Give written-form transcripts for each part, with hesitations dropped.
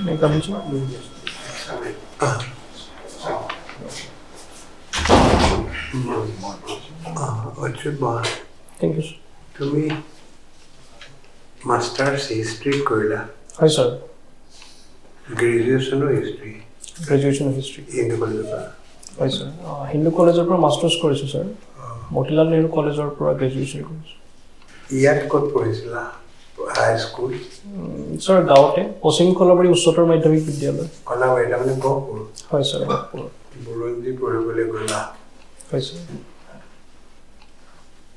May I come in, sir? Achyut, Thank you, sir. তুমি masters হিষ্ট্ৰীত কৰিলা Hi, sir. গ্ৰেজুৱেশ্যনো history Graduation of History. Hindu কলেজৰ পৰা Hi, sir. Hindu College of Masters কৰিছো, sir. Motilal Nehru College of Graduation কৰিছো. ইয়াত ক'ত পঢ়িছিলা হাই স্কুল Sir, গাঁৱতে পশ্চিম কলাবাৰী উচ্চতৰ মাধ্যমিক বিদ্যালয়. কলাবাৰী তাৰমানে গহপুৰ হয়, sir. বুৰঞ্জী পঢ়িবলৈ গ'লা হয়, sir.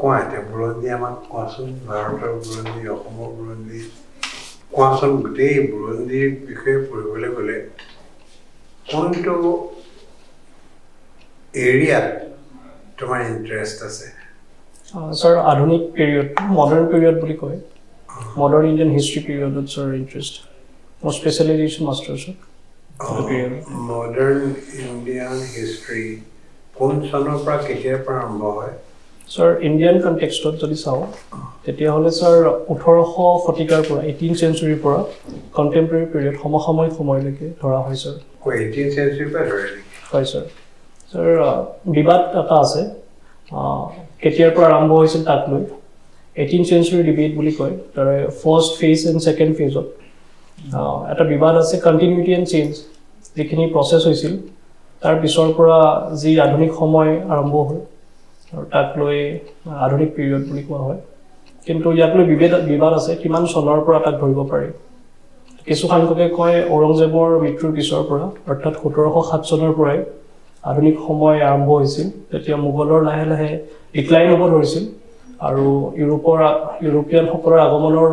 কোৱা এতিয়া বুৰঞ্জী আমাক কোৱাচোন ভাৰতৰ বুৰঞ্জী অসমৰ বুৰঞ্জী কোৱাচোন গোটেই বুৰঞ্জীৰ বিষয়ে পঢ়িবলৈ গ'লে কোনটো এৰিয়াত তোমাৰ ইণ্টাৰেষ্ট আছে Sir, আধুনিক পিৰিয়ড, মডাৰ্ণ পিৰিয়ড বুলি কয়. Modern Indian history period, sir, interest. More specialization master, sir. Modern Indian history কোন চনৰ পৰা কেতিয়াৰ পৰা আৰম্ভ হয় Sir, Indian context যদি চাওঁ তেতিয়াহ'লে sir 1800 শতিকাৰ পৰা 18th century পৰা contemporary period সমসাময়িক সময়লৈকে ধৰা হয় sir. 18th century পৰা ধৰে নেকি হয় sir. Sir, বিবাদ এটা আছে কেতিয়াৰ পৰা আৰম্ভ হৈছিল তাক লৈ 18th century debate বুলি কয় তাৰে first phase and second phase ত এটা বিবাদ আছে continuity and change যিখিনি প্ৰচেছ হৈছিল তাৰ পিছৰ পৰা যি আধুনিক সময় আৰম্ভ হ'ল আৰু তাক লৈ আধুনিক পিৰিয়ড বুলি কোৱা হয় কিন্তু ইয়াক লৈ বিবাদ আছে কিমান চনৰ পৰা তাক ধৰিব পাৰি কিছু সংখ্যকে কয় ঔৰংজেবৰ মৃত্যুৰ পিছৰ পৰা অৰ্থাৎ 1707 চনৰ পৰাই আধুনিক সময় আৰম্ভ হৈছিল তেতিয়া মোগলৰ লাহে লাহে ডিক্লাইন হ'ব ধৰিছিল আৰু ইউৰোপিয়ানসকলৰ আগমনৰ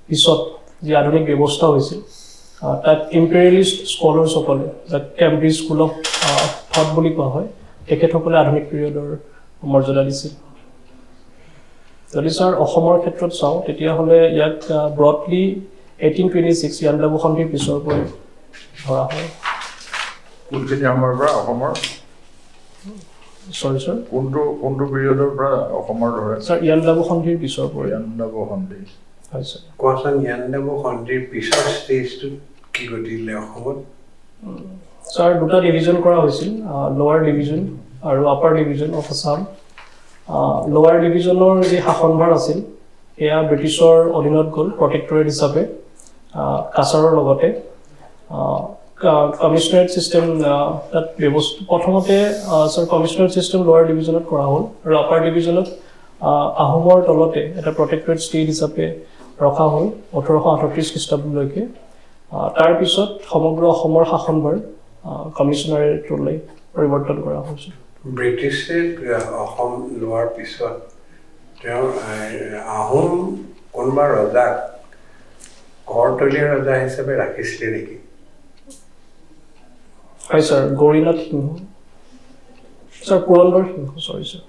পিছত যি আধুনিক ব্যৱস্থা হৈছিল তাক ইম্পেৰিয়েলিষ্ট স্কলাৰসকলে যাক কেম্ব্ৰিজ স্কুল অফ থট বুলি কোৱা হয় তেখেতসকলে আধুনিক পিৰিয়ডৰ মৰ্যাদা দিছিল যদি ছাৰ অসমৰ ক্ষেত্ৰত চাওঁ তেতিয়াহ'লে ইয়াক ব্ৰডলি 1826 ইয়াণ্ডাবু সন্ধিৰ পিছৰ পৰাই ধৰা হয় কোনখিনি আমাৰ পৰা অসমৰ সৰি ছাৰ কোনটো পিৰিয়ডৰ পৰা অসমৰ ধৰে ছাৰ ইয়াণ্ডাবু সন্ধিৰ পিছৰ পৰাই ইয়াণ্ডাবু সন্ধি হয় ছাৰ কোৱাচোন ইয়াণ্ডাবু সন্ধিৰ পিছৰ ষ্টেজটো কি ঘটিলে অসমত ছাৰ দুটা ডিভিজন কৰা হৈছিল লোৱাৰ ডিভিজন আৰু আপাৰ ডিভিজন অফ আছাম লোৱাৰ ডিভিজনৰ যি শাসনভাৰ আছিল এয়া ব্ৰিটিছৰ অধীনত গ'ল প্ৰটেক্টৰেট হিচাপে কাছাৰৰ লগতে কমিশনাৰেট চিষ্টেম তাত ব্যৱস্থা প্ৰথমতে ছাৰ কমিশনাৰেট চিষ্টেম লোৱাৰ ডিভিজনত কৰা হ'ল আৰু আপাৰ ডিভিজনত আহোমৰ তলতে এটা প্ৰটেক্টৰেট ষ্টেট হিচাপে ৰখা হ'ল 1838 খ্ৰীষ্টাব্দলৈকে তাৰপিছত সমগ্ৰ অসমৰ শাসনভাৰ কমিশনাৰেটলৈ পৰিৱৰ্তন কৰা হৈছিল ব্ৰিটিছে অসম লোৱাৰ পিছত তেওঁ আহোম কোনোবা ৰজাক কৰতলীয়া ৰজা হিচাপে ৰাখিছিলে নেকি হয় ছাৰ গৌৰীনাথ সিংহ ছাৰ পুৰন্দৰ সিংহ চৰি ছাৰ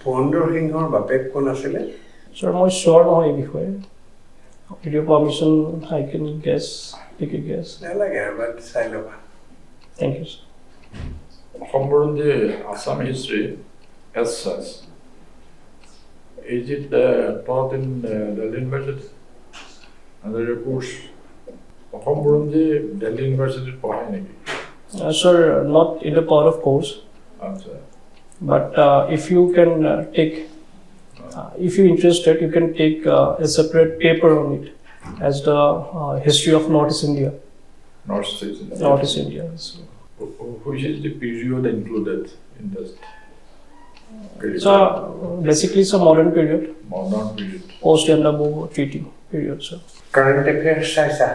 পুৰন্দৰ সিংহৰ বাপেক কোন আছিলে ছাৰ মই চিয়ৰ নহয় এই বিষয়ে with your permission I can guess take a guess নালাগে বাট চাই ল'বা thank you sir অসম বুৰঞ্জী Assam history as such is it taught in Delhi University and the course Assam বুৰঞ্জী Delhi University পঢ়ায় নেকি sir not in the part of course but if you can take if you're interested you can take a separate paper on it as the history of Northeast India so which is the period included in this so basically it's a modern period post Yandabu treaty period sir current affairs চাইছা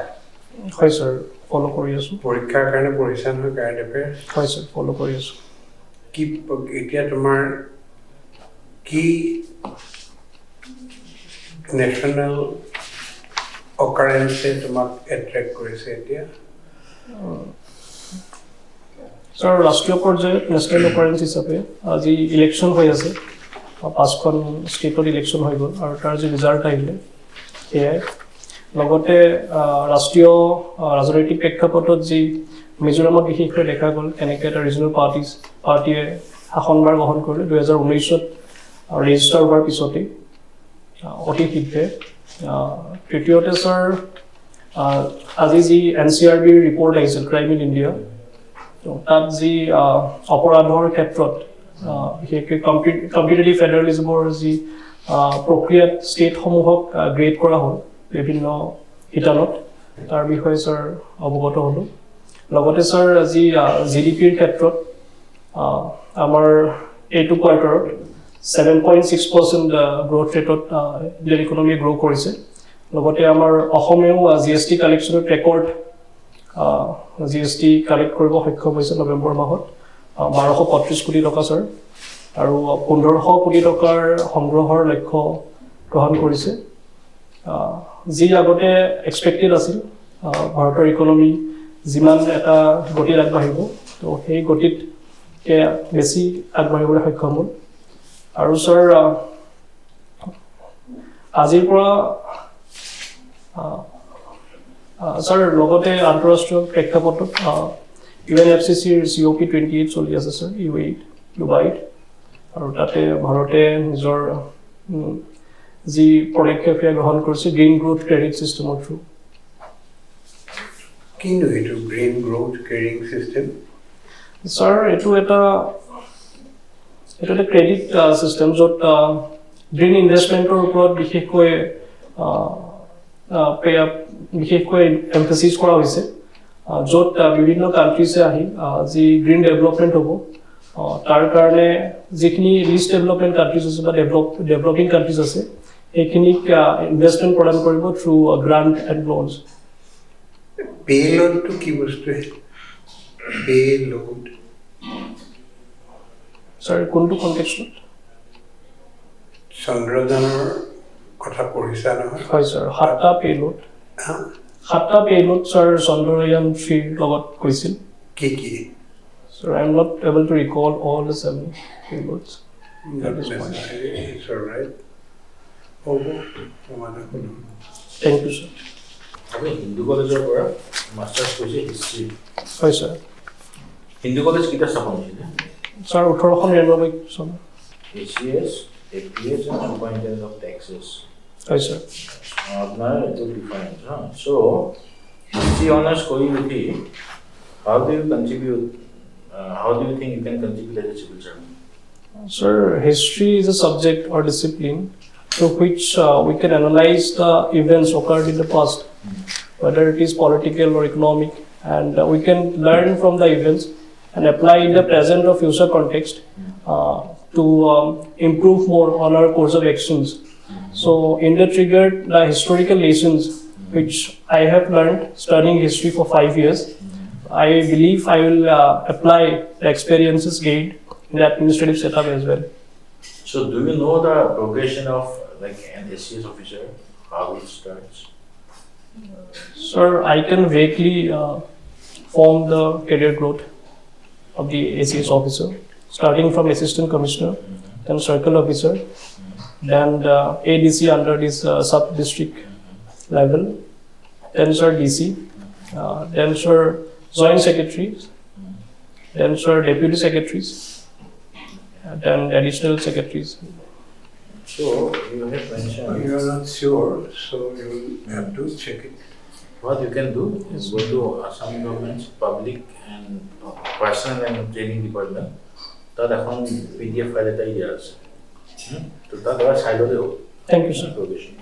হয় sir follow কৰি আছো পৰীক্ষাৰ কাৰণে পঢ়িছা নহয় current affairs হয় sir follow কৰি আছো কি এতিয়া তোমাৰ কি নেশ্যনেল অকাৰেন্সে তোমাক এট্ৰেক্ট কৰিছে এতিয়া ছাৰ ৰাষ্ট্ৰীয় পৰ্যায়ত নেশ্যনেল অকাৰেন্স হিচাপে আজি ইলেকশ্যন হৈ আছে 5খন ষ্টেটত ইলেকশ্যন হৈ গ'ল আৰু তাৰ যি ৰিজাল্ট আহিলে সেয়াই লগতে ৰাষ্ট্ৰীয় ৰাজনৈতিক প্ৰেক্ষাপটত যি মিজোৰামত বিশেষকৈ দেখা গ'ল কেনেকৈ এটা ৰিজনেল পাৰ্টিয়ে শাসনভাৰ গ্ৰহণ কৰিলে 2019ত ৰেজিষ্টাৰ হোৱাৰ পিছতেই অতি শীঘ্ৰে তৃতীয়তে ছাৰ আজি যি NCRB ৰিপৰ্ট আহিছিল ক্ৰাইম ইন ইণ্ডিয়া তাত যি অপৰাধৰ ক্ষেত্ৰত বিশেষকৈ কম্পিটিটিভ ফেডাৰেলিজমৰ যি প্ৰক্ৰিয়াত ষ্টেটসমূহক গ্ৰেড কৰা হ'ল বিভিন্ন শিতানত তাৰ বিষয়ে ছাৰ অৱগত হ'লোঁ লগতে ছাৰ আজি GDPৰ ক্ষেত্ৰত আমাৰ এইটো কোৱাৰ্টাৰত 7.6% গ্ৰোথ ৰেটত ইণ্ডিয়ান ইকনমি গ্ৰ' কৰিছে লগতে আমাৰ অসমেও GST কালেকশ্যনত ৰেকৰ্ড GST কালেক্ট কৰিব সক্ষম হৈছে নৱেম্বৰ মাহত 1235 কোটি টকা ছাৰ আৰু 1500 কোটি টকাৰ সংগ্ৰহৰ লক্ষ্য গ্ৰহণ কৰিছে যি আগতে এক্সপেক্টেড আছিল ভাৰতৰ ইকনমি যিমান এটা গতিত আগবাঢ়িব তো সেই গতিতকৈ বেছি আগবাঢ়িবলৈ সক্ষম হ'ল আৰু ছাৰ আজিৰ পৰা ছাৰ লগতে আন্তঃৰাষ্ট্ৰীয় প্ৰেক্ষাপটত UNFCCৰ COP28 চলি আছে ছাৰ U8 আৰু তাতে ভাৰতে নিজৰ যি পদক্ষেপ গ্ৰহণ কৰিছে গ্ৰীণ গ্ৰোথ ক্ৰেডিট ছিষ্টেমৰ থ্ৰু কিন্তু এইটো green growth carrying system sir এইটো এটা ক্ৰেডিট ছিষ্টেম য'ত গ্ৰীণ ইনভেষ্টমেণ্টৰ ওপৰত বিশেষকৈ এমফেচিছ কৰা হৈছে য'ত বিভিন্ন কাণ্ট্ৰিছে আহি যি গ্ৰীণ ডেভেলপমেণ্ট হ'ব তাৰ কাৰণে যিখিনি লিষ্ট ডেভেলপমেণ্ট কাণ্ট্ৰিজ আছে বা ডেভেলপিং কাণ্ট্ৰিজ আছে সেইখিনিক ইনভেষ্টমেণ্ট প্ৰদান কৰিব থ্ৰু গ্ৰাণ্ট এণ্ড লোনছ পে'লডটো কি বস্তু পে'লড ছাৰ কোনটো কনটেক্সটত চন্দ্ৰযানৰ কথা পঢ়িছা নহয় হয় ছাৰ 7টা পে'লড ছাৰ চন্দ্ৰয়ান 3 লগত কৈছিল কি Sir, I am not able to recall all the 7 payloads. It's all right. Thank you, sir. আপনি হিন্দু কলেজৰ পৰা মাষ্টাৰ্ছ কৰিছে হিষ্ট্ৰী হয় ছাৰ হিন্দু কলেজ কেতিয়া স্থাপন হৈছিলে ছাৰ 1899 চন ACS APS and Superintendent of Taxes হয় ছাৰ আপোনাৰ এইটো ডিফাৰেঞ্চ হা সো হিষ্ট্ৰী অনাৰ্ছ কৰি উঠি how do you think you can contribute as a civil servant? Sir, history is a subject or discipline through which we can analyze the events occurred in the past, whether it is political or economic, and we can learn from the events and apply in the present or future context to improve more on our course of actions. So, in that regard, the historical lessons which I have learned studying history for 5 years, I believe I will apply the experiences gained in the administrative setup as well. So, do you know the progression of like an ACS officer, how it starts? Sir, I can vaguely form the career growth of the ACS officer, starting from assistant commissioner, then circle officer, then the ADC under this sub-district level, then sir DC, then sir joint secretaries, then sir deputy secretaries, then additional secretaries. So you have mentioned You are not sure, so you will have to check it. what you can do is go to Assam government's public and personal and training department. That এখন PDF file এটা দিয়া আছে তো তাত এটা সাইডতে হ'ব Thank you, sir. progression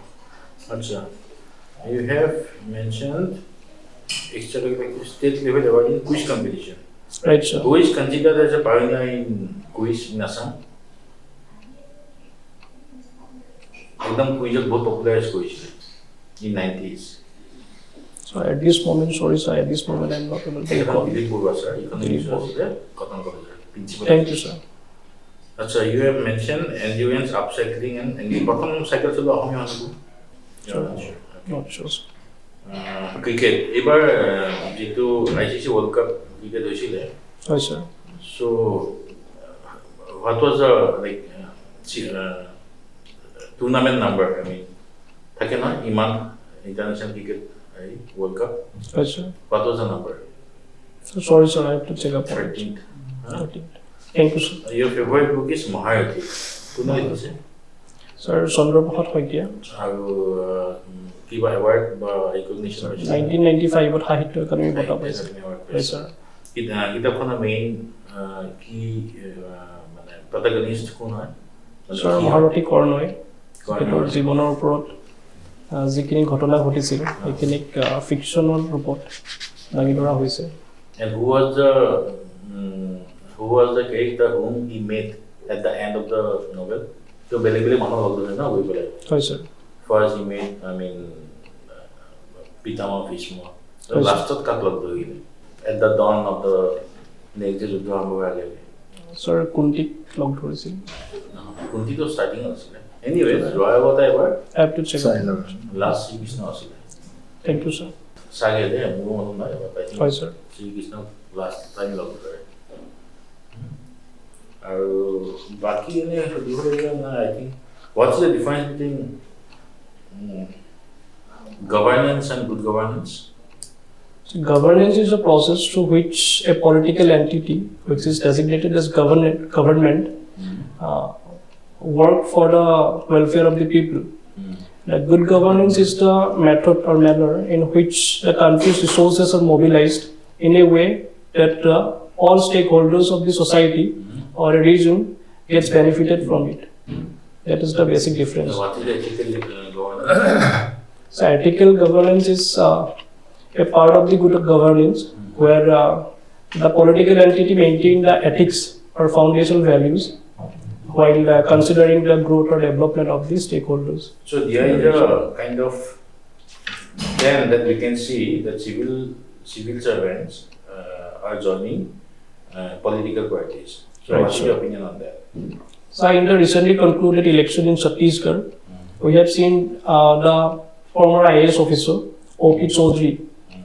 আচ্ছা you have mentioned extracurricular state level award in quiz competition. Right, sir. Who is considered as a pioneer in quiz in Assam? एकदम quiz बहुत popularized কৰিছিলে in 90s. So at this moment, sorry sir, at this moment I am not able to recall. Dipak Burwa sir, economics officer, Cotton College principal. Thank you, sir. আচ্ছা you have mentioned endurance upcycling and প্ৰথম cycle চলোৱা অসমীয়া মানুহটো Not sure, sir. Cricket এবাৰ যেটো ICC World Cup cricket হৈছিলে Hi, sir. so what was the like tournament number I mean থাকে না ইমান international cricket World Cup Hi, sir. what was the number So sorry, sir, I have to check up on it. 13th 13th. Thank you, sir. your favorite book is Maharati কোনে লিখিছে Sir, Chandraprabhat Saikia. আৰু কিবা award বা recognition হৈছে 1995 সাহিত্য academy বঁটা পাইছে হয় স্যাৰ কিতাপখনৰ মেইন কি মানে প্ৰটাগনিষ্ট কোন হয় স্যাৰ মহাৰথী কৰ্ণই তেওঁৰ জীৱনৰ ওপৰত যিখিনি ঘটনা ঘটিছিল সেইখিনিক ফিকশনৰ ৰূপত দাঙি ধৰা হৈছে and who was the character whom he met at the end of the novel so basically মানুহ লগ ধৰে না গৈ পেলাই হয় sir first he met I mean Pitama Bhishma so lastত কাক লগ ধৰিলে at the dawn of the next day যুদ্ধ আৰম্ভ হোৱাৰ আগে স্যাৰ কুন্তিক লগ ধৰিছিল কুন্তি তো starting আছিল anyway জয় বতা এবাৰ I have to check last Shri Krishna আছিল thank you sir চাগে দে মোৰ মনত নাই এবাৰ পাইছিল হয় sir Shri Krishna last time লগ ধৰে আৰু বাকি এনে সুধিবলগীয়া নাই I think what's the difference between governance and good governance? So governance is a process through which a political entity, which is designated as government, work for the welfare of the people. The good governance is the method or manner in which the country's resources are mobilized in a way that all stakeholders of the society or a region gets benefited from it. That is the basic difference. So what is ethical governance? So ethical governance is a part of the good governance where the political entity maintain the ethics or foundational values while considering the growth or development of the stakeholders. So there is a kind of then that we can see that civil servants are joining political parties. So Right, what's sure. your opinion on that? So in the recently concluded election in Chhattisgarh, we have seen the former IAS officer, 𝐏𝐻𝐸,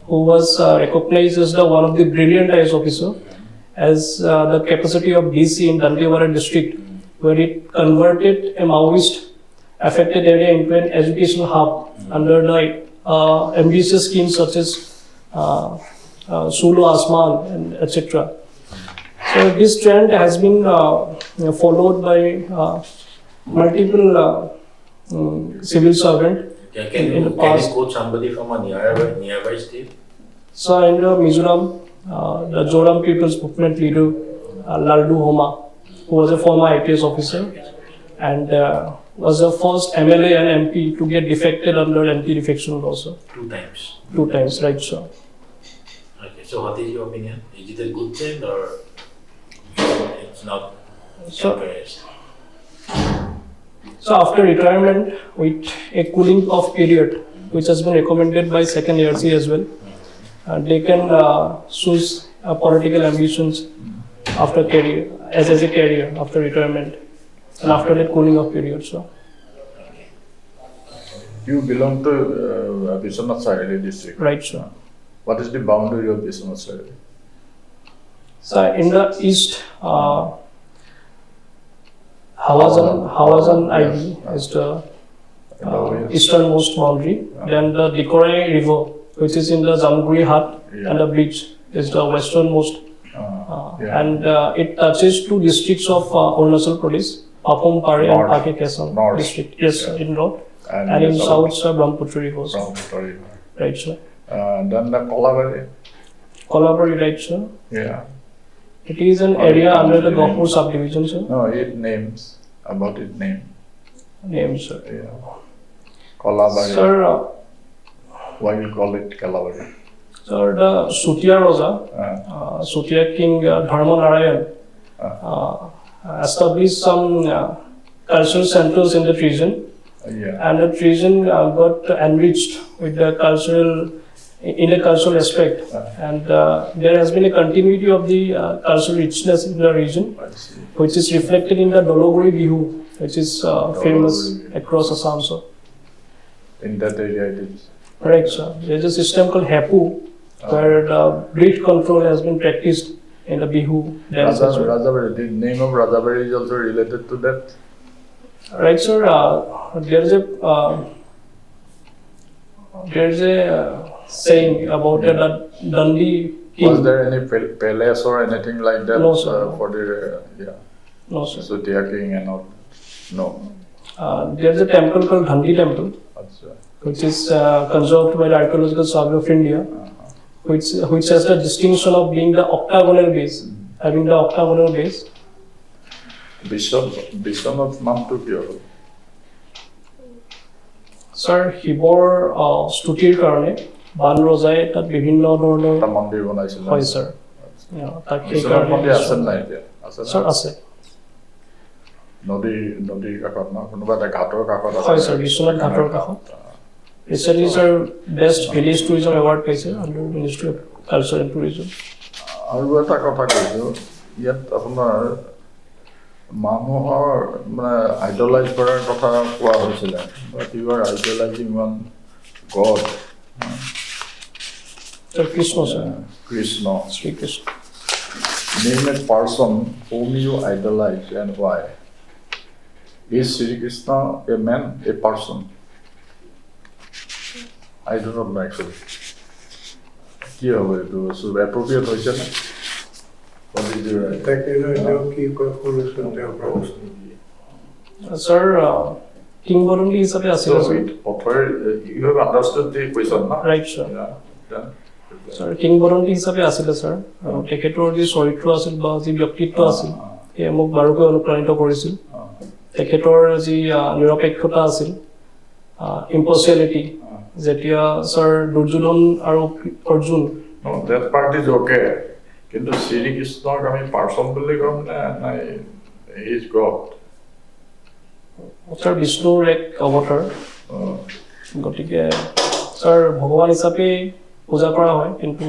who was recognized as the one of the brilliant IAS officer, as the capacity of DC in Dantewara district, where it converted a Maoist affected area into an educational hub under the ambitious schemes such as Sulu Asman and etc. So this trend has been followed by multiple civil servants. Can In the you past. quote somebody from a nearby state? So in the Mizoram, the Zoram People's Movement leader, Laldu Homa, who was a former IPS officer and was the first MLA and MP to get defected under anti-defection law, sir. 2 times. 2 times, right, sir. Okay, so what is your opinion? Is it a good trend or it's not So- encouraged? So after retirement, with a cooling off period, which has been recommended by second ARC as well, they can choose political ambitions after career, as a career after retirement, and after that cooling off period. So, You belong to Biswanath Saheli district. right, sir. What is the boundary of Biswanath Saheli? So in the east, Hawazan IB is the easternmost boundary. Then the Dikorai River, which is in the Jamguri Hat, and the bridge is the westernmost. And it touches 2 districts of Arunachal Pradesh, Papum Pare and North. Pake Kesam North. district. Yes, sir, in north. And the in south, sir, Brahmaputra River. sir. Brahmaputra River. Right, sir. Then the Kolabari. Kolabari, right, sir. Yeah. It is an area under the Gopur subdivision, sir. No, it names. About its name. Name, sir. Yeah. Kolabari. Sir, Why you call it Kalabari? sir, the Sutia Rosa, Sutia King Dharmanarayan established some cultural centers in the region, Yeah. and the region got enriched with the cultural aspect, and there has been a continuity of the cultural richness in the region, I see. which is reflected in the Dologuri Bihu, which is famous across Assam, sir. In that area it is. Correct, sir. There is a system called Hepu, where the breed control has been practiced in the Bihu dance. as well. Rajabari. The name of Rajabari is also related to that. Right, sir. There is a saying about the Dundee king. Was there any palace or anything like that? No, sir. For the No, sir. Sutia king and all? No. There is a temple called Dundee Temple, That's, which is conserved by the Archaeological Survey of India, which has the distinction of being the octagonal base, having the octagonal base. Biswanath নামটো কিয় হ'ল? Sir, শিৱৰ স্তুতিৰ কাৰণে বান ৰজাই তাত বিভিন্ন ধৰণৰ এটা মন্দিৰ বনাইছিল। হয় sir, তাক বিশ্বনাথ মন্দিৰ আছে নাই এতিয়া? আছে sir, আছে। নদীৰ কাষত ন, কোনোবা এটা ঘাটৰ কাষত আছে। হয় sir, বিশ্বনাথ ঘাটৰ কাষত। Recently sir, best village tourism award পাইছে under Ministry of Culture and Tourism। আৰু এটা কথা কৈছো, ইয়াত আপোনাৰ মানুহৰ মানে আইডলাইজ কৰাৰ কথা কোৱা হৈছিলে, but you are idolising one god, Krishna sir, Krishna. Sri Krishna। Name a person whom you idolize and why. Is Sri Krishna a man, a person? I do not know actually. কি হবে এইটো appropriate হৈছে না? What is your তাকে তেওঁ কি কয় শুনিছোঁ তেওঁৰ পৰা। Sir, কিংবদন্তি হিচাপে আছিল so you have understood the question na? Right sir। Yeah, done. Sir, কিংবদন্তি হিচাপে আছিলে sir, তেখেতৰ যি চৰিত্ৰ আছিল বা যি ব্যক্তিত্ব আছিল সেয়া মোক বাৰুকৈ অনুপ্ৰাণিত কৰিছিল। তেখেতৰ যি নিৰপেক্ষতা আছিল, ইম্পাৰ্চিয়ালিটি, যেতিয়া স্যাৰ দুৰ্যোধন আৰু Arjun. No, that part is okay. কিন্তু শ্ৰী কৃষ্ণক আমি পাৰ্চন বুলি ক'ম নে he is God? স্যাৰ বিষ্ণুৰ এক অৱতাৰ, গতিকে স্যাৰ ভগৱান হিচাপে পূজা কৰা হয়, কিন্তু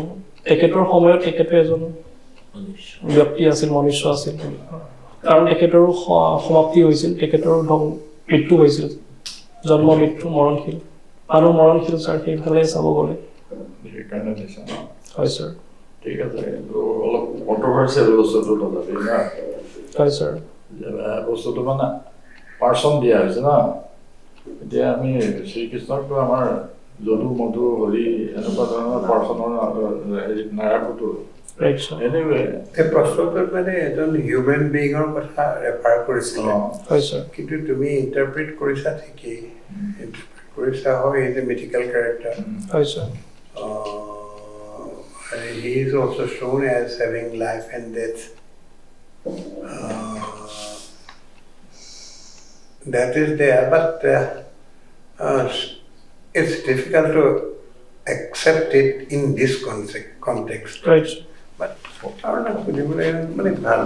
তেখেতৰ সময়ত তেখেতে এজন ব্যক্তি আছিল, মনুষ্য আছিল, কাৰণ তেখেতৰো সমাপ্তি হৈছিল, তেখেতৰ মৃত্যু হৈছিল, জন্ম মৃত্যু মৰণশীল, মানুহ মৰণশীল স্যাৰ, সেইফালে চাব গ'লে। সেইকাৰণে দিছে ন? হয় স্যাৰ। ঠিক আছে, অলপ কণ্ট্ৰভাৰ্চিয়েল বস্তুটো তথাপি না। হয় স্যাৰ। বস্তুটো মানে পাৰ্চন দিয়া হৈছে না। এতিয়া আমি শ্ৰীকৃষ্ণকটো আমাৰ যদু মধু হৰি এনেকুৱা ধৰণৰ পাৰ্চনৰ হেৰিত নাৰাখোতো। Right sir. এনিৱে এই প্ৰশ্নটোত মানে এজন হিউমেন বিঙৰ কথা ৰেফাৰ কৰিছিলে। হয় স্যাৰ। কিন্তু তুমি ইণ্টাৰপ্ৰেট কৰিছা ঠিকেই, ইণ্টাৰপ্ৰেট কৰিছা হয় ইজ এ মিথিকেল কেৰেক্টাৰ। হয় sir. He is also shown as having life and death. That is there, but it's difficult to accept it in this context. Right. But our মানে ভাল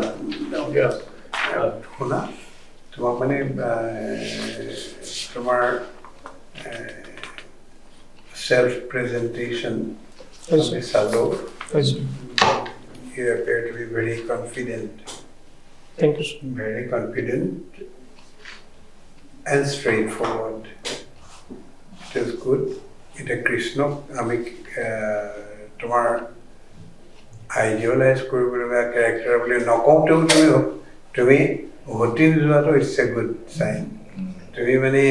শুনা তোমাক মানে তোমাৰ self presentation চালো, you appear to be very confident. Thank you sir. Very confident and straightforward. It is good. It is Krishna. আমি তোমাৰ idealise কৰিবলগীয়া কেৰেক্টাৰ বুলি নকওঁতেও তুমি ঘটি যোৱাটো ইটছ এ গুড চাইন। তুমি মানে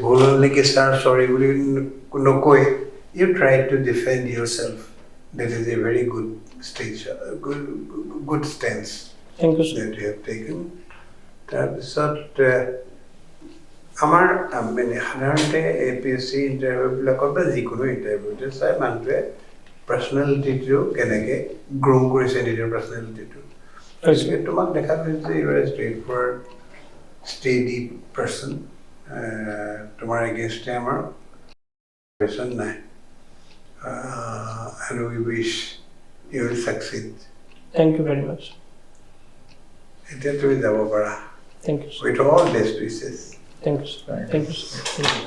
ভুল হ'ল নেকি ছাৰ চৰি বুলি নকৈ you try to defend yourself. That is a very good stage, good stance that you have taken. তাৰপিছত আমাৰ মানে সাধাৰণতে APSC ইণ্টাৰভিউবিলাকত বা যিকোনো ইণ্টাৰভিউতে চাই মানুহটোৱে পাৰ্চনেলিটিটো কেনেকৈ গ্ৰ' কৰিছে নিজৰ পাৰ্চনেলিটিটো। তোমাক দেখা গৈছে ইউ আৰ এ ষ্ট্ৰেইট ফৰৱাৰ্ড ষ্টেডি পাৰ্চন। তোমাৰ এগেইনষ্টে আমাৰ কুৱেশ্যন নাই। And we wish you will succeed. Thank you very much. এতিয়া তুমি যাব পাৰা। Thank you sir. With all best wishes. Thank you sir. Thank you sir. Thank you.